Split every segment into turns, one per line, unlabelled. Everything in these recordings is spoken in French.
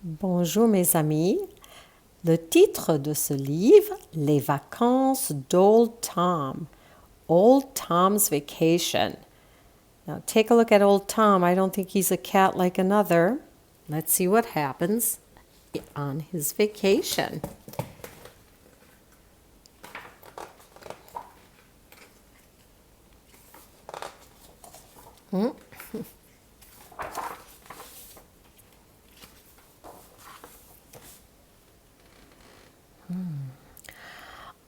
Bonjour mes amis. Le titre de ce livre, Les vacances d'Old Tom. Old Tom's Vacation. Now take a look at Old Tom. I don't think he's a cat like another. Let's see what happens on his vacation.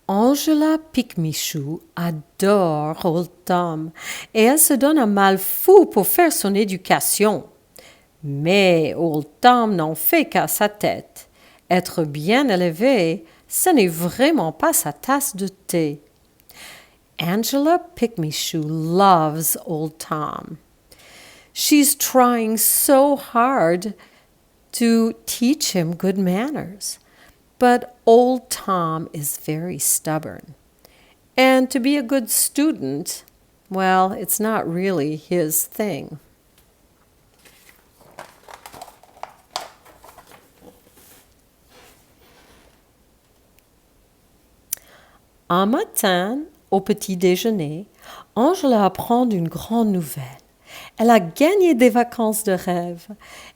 Angela Picmichou adore Old Tom et elle se donne un mal fou pour faire son éducation. Mais Old Tom n'en fait qu'à sa tête. Être bien élevé, ce n'est vraiment pas sa tasse de thé. Angela Picmichou loves Old Tom. She's trying so hard to teach him good manners. But Old Tom is very stubborn. And to be a good student, well, it's not really his thing. Un matin, au petit déjeuner, Angela apprend une grande nouvelle. Elle a gagné des vacances de rêve.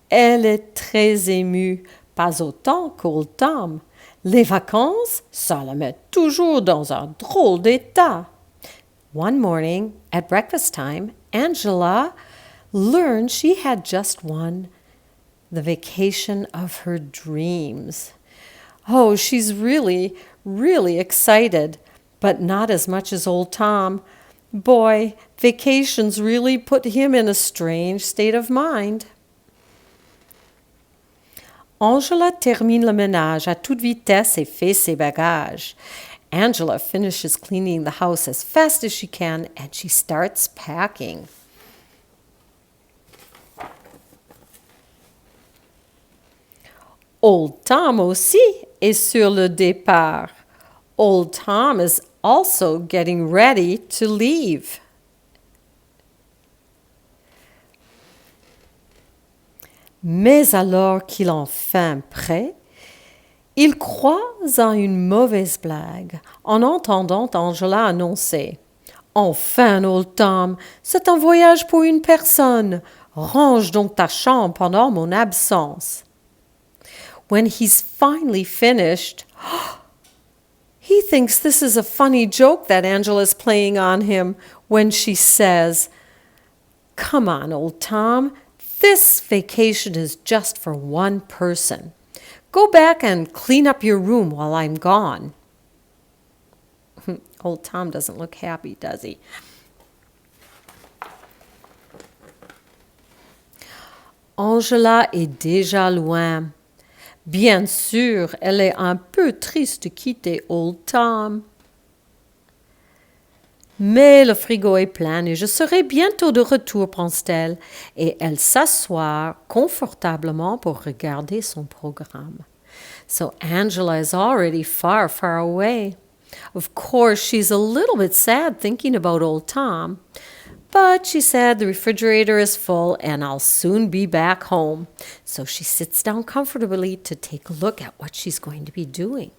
Elle est très émue, pas autant qu'Old Tom. Les vacances, ça la met toujours dans un drôle d'état. One morning, at breakfast time, Angela learned she had just won the vacation of her dreams. Oh, she's really excited, but not as much as Old Tom. Boy, vacations really put him in a strange state of mind. Angela termine le ménage à toute vitesse et fait ses bagages. Angela finishes cleaning the house as fast as she can and she starts packing. Old Tom aussi est sur le départ. Old Tom is also getting ready to leave. Mais alors qu'il est enfin prêt, il croise à une mauvaise blague en entendant Angela annoncer « Enfin, Old Tom, c'est un voyage pour une personne. Range donc ta chambre pendant mon absence. » When he's finally finished, he thinks this is a funny joke that Angela's playing on him when she says, "Come on, Old Tom, this vacation is just for one person. Go back and clean up your room while I'm gone." Old Tom doesn't look happy, does he? Angela est déjà loin. Bien sûr, elle est un peu triste de quitter Old Tom. Mais le frigo est plein et je serai bientôt de retour, pense-t-elle, et elle s'assoit confortablement pour regarder son programme. So Angela is already far away. Of course, she's a little bit sad thinking about Old Tom, but she said the refrigerator is full and I'll soon be back home. So she sits down comfortably to take a look at what she's going to be doing.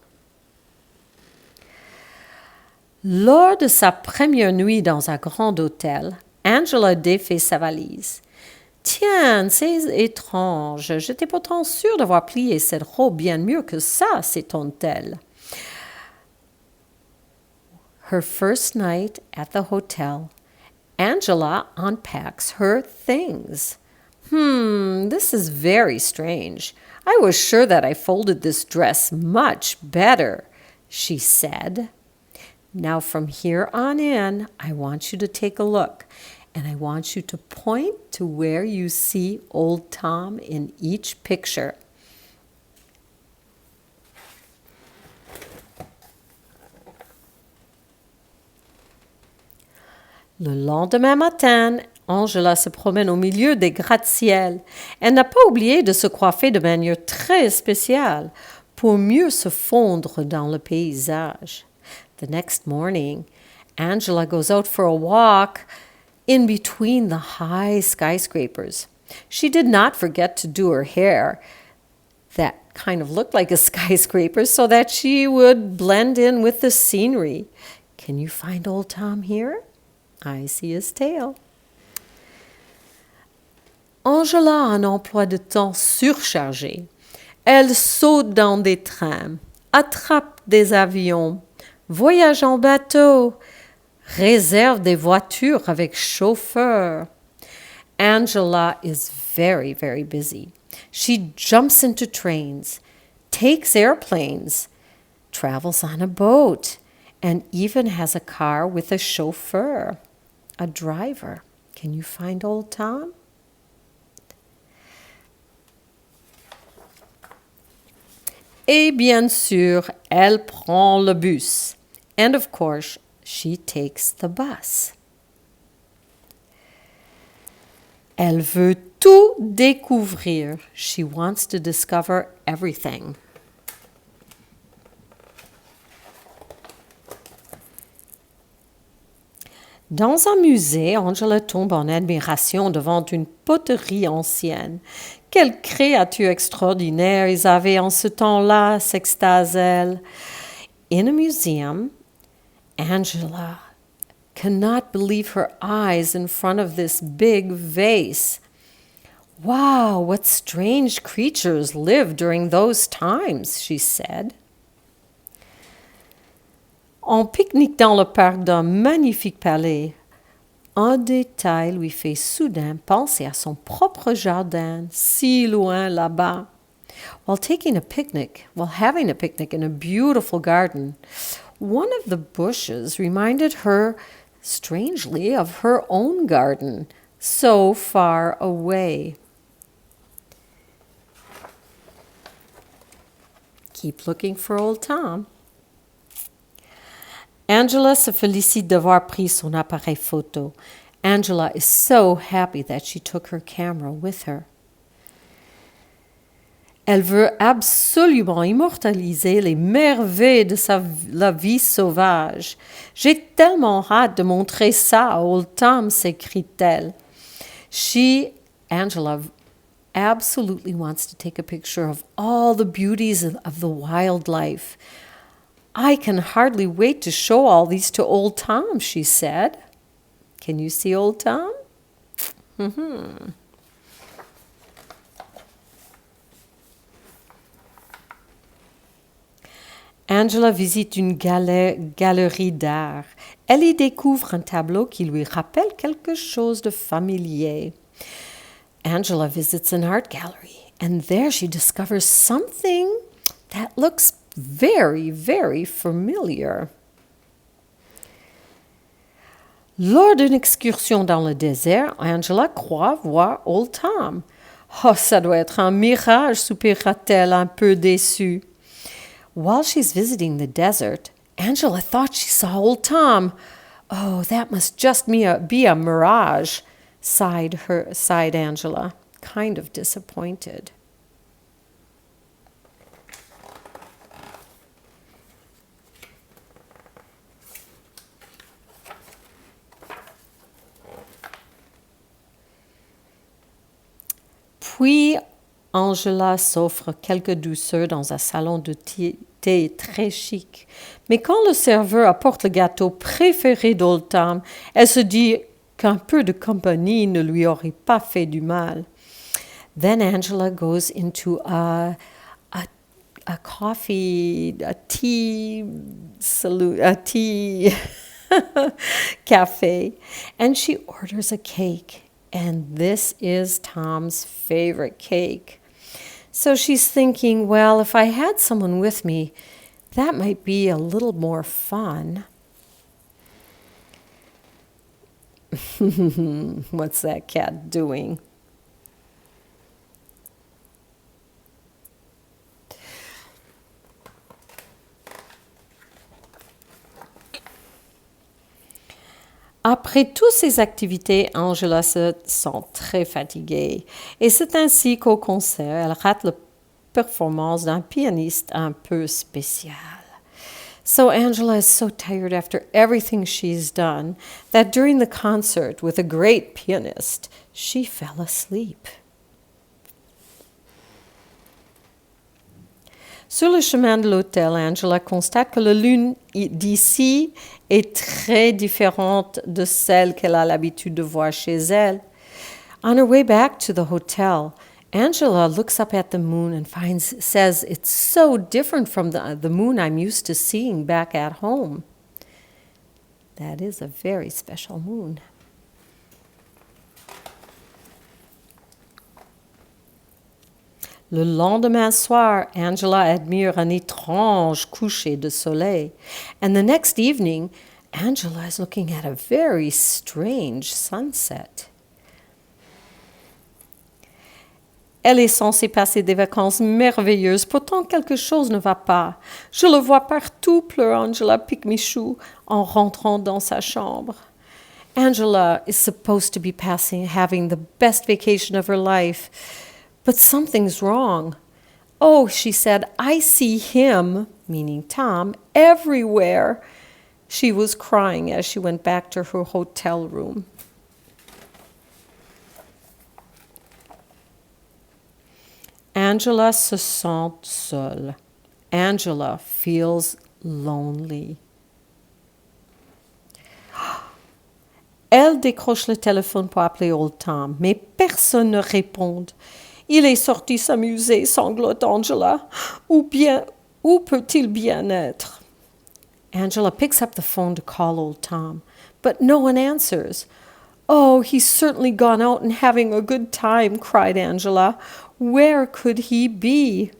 Lors de sa première nuit dans un grand hôtel, Angela défait sa valise. Tiens, c'est étrange. J'étais pourtant sûre d'avoir plié cette robe bien mieux que ça, s'étonne-t-elle. Her first night at the hotel, Angela unpacks her things. This is very strange. I was sure that I folded this dress much better, she said. Now from here on in, I want you to take a look, and I want you to point to where you see Old Tom in each picture. Le lendemain matin, Angela se promène au milieu des gratte-ciel. Elle n'a pas oublié de se coiffer de manière très spéciale pour mieux se fondre dans le paysage. The next morning, Angela goes out for a walk in between the high skyscrapers. She did not forget to do her hair. that kind of looked like a skyscraper so that she would blend in with the scenery. Can you find old Tom here? I see his tail. Angela a un emploi de temps surchargé. Elle saute dans des trams, attrape des avions, voyage en bateau, réserve des voitures avec chauffeur. Angela is very, very busy. She jumps into trains, takes airplanes, travels on a boat, and even has a car with a chauffeur, a driver. Can you find old Tom? Et bien sûr, elle prend le bus. And of course, she takes the bus. Elle veut tout découvrir. She wants to discover everything. Dans un musée, Angela tombe en admiration devant une poterie ancienne. Quelle créature extraordinaire ils avaient en ce temps-là, s'extase-t-elle. In a museum, Angela cannot believe her eyes in front of this big vase. Wow, what strange creatures lived during those times, she said. On pique-nique dans le parc d'un magnifique palais. Un détail lui fait soudain penser à son propre jardin, si loin là-bas. While having a picnic in a beautiful garden, one of the bushes reminded her, strangely, of her own garden, so far away. Keep looking for old Tom. Angela se félicite d'avoir pris son appareil photo. Angela is so happy that she took her camera with her. Elle veut absolument immortaliser les merveilles de la vie sauvage. J'ai tellement hâte de montrer ça à old Tom, s'écrie-t-elle. Angela, absolutely wants to take a picture of all the beauties of the wildlife. I can hardly wait to show all these to old Tom, she said. Can you see old Tom? Mm-hmm. Angela visite une galerie d'art. Elle y découvre un tableau qui lui rappelle quelque chose de familier. Angela visits an art gallery, and there she discovers something that looks very, very familiar. Lors d'une excursion dans le désert, Angela croit voir old Tom. Oh, ça doit être un mirage, soupira-t-elle un peu déçue. While she's visiting the desert, Angela thought she saw old Tom. Oh, that must just be a mirage, sighed Angela, kind of disappointed. Puis, Angela s'offre quelques douceurs dans un salon de thé très chic. Mais quand le serveur apporte le gâteau préféré d'old Tom, elle se dit qu'un peu de compagnie ne lui aurait pas fait du mal. Then Angela goes into a tea cafe, and she orders a cake. And this is Tom's favorite cake. So she's thinking, well, if I had someone with me, that might be a little more fun. What's that cat doing? Après toutes ces activités, Angela se sent très fatiguée. Et c'est ainsi qu'au concert, elle rate la performance d'un pianiste un peu spécial. So Angela is so tired after everything she's done that during the concert with a great pianist, she fell asleep. Sur le chemin de l'hôtel, Angela constate que la lune d'ici est très différente de celle qu'elle a l'habitude de voir chez elle. On her way back to the hotel, Angela looks up at the moon and says it's so different from the moon I'm used to seeing back at home. That is a very special moon. Le lendemain soir, Angela admire un étrange coucher de soleil. And the next evening, Angela is looking at a very strange sunset. Elle est censée passer des vacances merveilleuses, pourtant quelque chose ne va pas. Je le vois partout, pleure Angela Picmichou en rentrant dans sa chambre. Angela is supposed to be having the best vacation of her life. But something's wrong. Oh, she said, I see him, meaning Tom, everywhere. She was crying as she went back to her hotel room. Angela se sent seule. Angela feels lonely. Elle décroche le téléphone pour appeler Old Tom, mais personne ne répond. Il est sorti s'amuser, sanglote Angela. Où peut-il bien être? Angela picks up the phone to call Old Tom, but no one answers. Oh, he's certainly gone out and having a good time, cried Angela. Where could he be?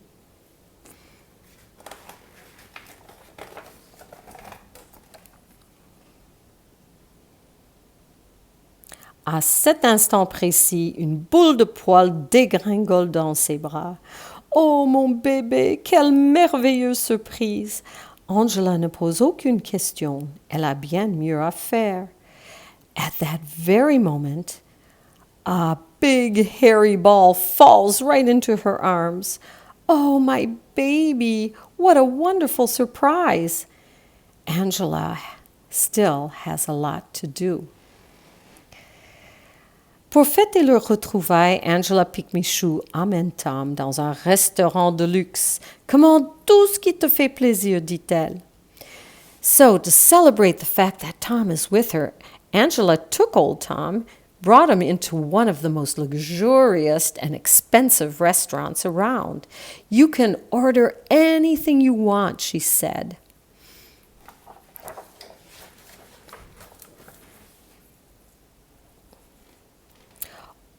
À cet instant précis, une boule de poils dégringole dans ses bras. Oh, mon bébé, quelle merveilleuse surprise! Angela ne pose aucune question. Elle a bien mieux à faire. At that very moment, a big hairy ball falls right into her arms. Oh, my baby, what a wonderful surprise! Angela still has a lot to do. Pour fêter leur retrouvaille, Angela Picmichou amène Tom dans un restaurant de luxe. Commande tout ce qui te fait plaisir, dit-elle. So, to celebrate the fact that Tom is with her, Angela took old Tom, brought him into one of the most luxurious and expensive restaurants around. You can order anything you want, she said.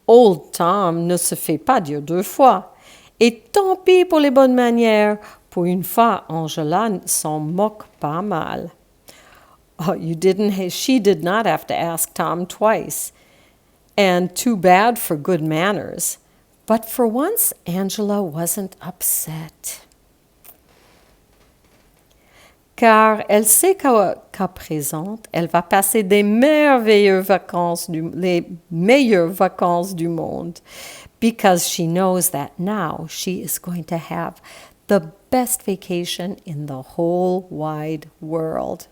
Old Tom ne se fait pas dire deux fois. Et tant pis pour les bonnes manières. Pour une fois, Angela s'en moque pas mal. Oh, she did not have to ask Tom twice. And too bad for good manners. But for once, Angela wasn't upset. Car elle sait qu'à présent, elle va passer les meilleures vacances du monde. Because she knows that now she is going to have the best vacation in the whole wide world.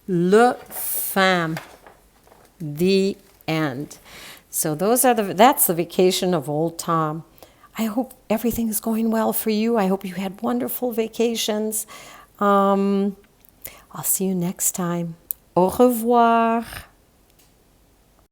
Le fin. The end. So that's the vacation of Old Tom. I hope everything is going well for you. I hope you had wonderful vacations. I'll see you next time. Au revoir.